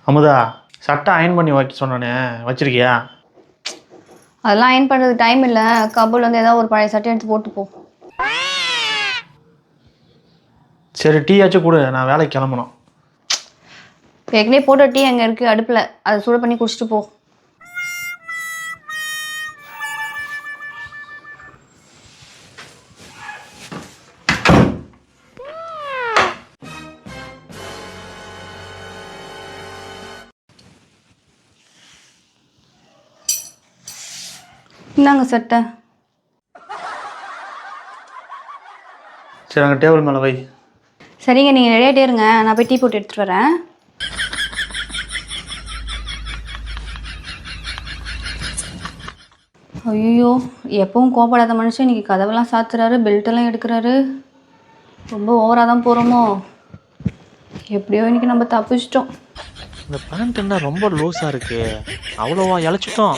அமுதா, சட்டை அயன் பண்ணி வைக்க சொன்னானே, வச்சிருக்கியா? அதெல்லாம் அயன் பண்ணுறதுக்கு டைம் இல்லை. கபூல் வந்து ஏதாவது ஒரு பழைய சட்டை எடுத்து போட்டு போ. சரி, டீயாச்சும் கொடு, நான் வேலைக்கு கிளம்பணும். ஏற்கனவே போட்ட டீ அங்கே இருக்குது அடுப்பில், அதை சூடு பண்ணி குடிச்சிட்டு போ. இந்தாங்க சட்டை. சரி, அங்கே டேபிள் மேலே வை. சரிங்க, நீங்கள் ரெடியாகிட்டே இருங்க, நான் போய் டீ போட்டு எடுத்துகிட்டு வரேன். ஐயோ, எப்பவும் கோபப்படாத மனுஷன் இன்றைக்கி கதவெல்லாம் சாத்துறாரு, பெல்ட்டெல்லாம் எடுக்கிறாரு. ரொம்ப ஓவராக தான் போகிறோமோ. எப்படியோ இன்றைக்கி நம்ம தப்பிச்சிட்டோம். இந்த பேண்ட் என்ன ரொம்ப லூஸாக இருக்கு, அவ்வளோவா இழைச்சிட்டோம்.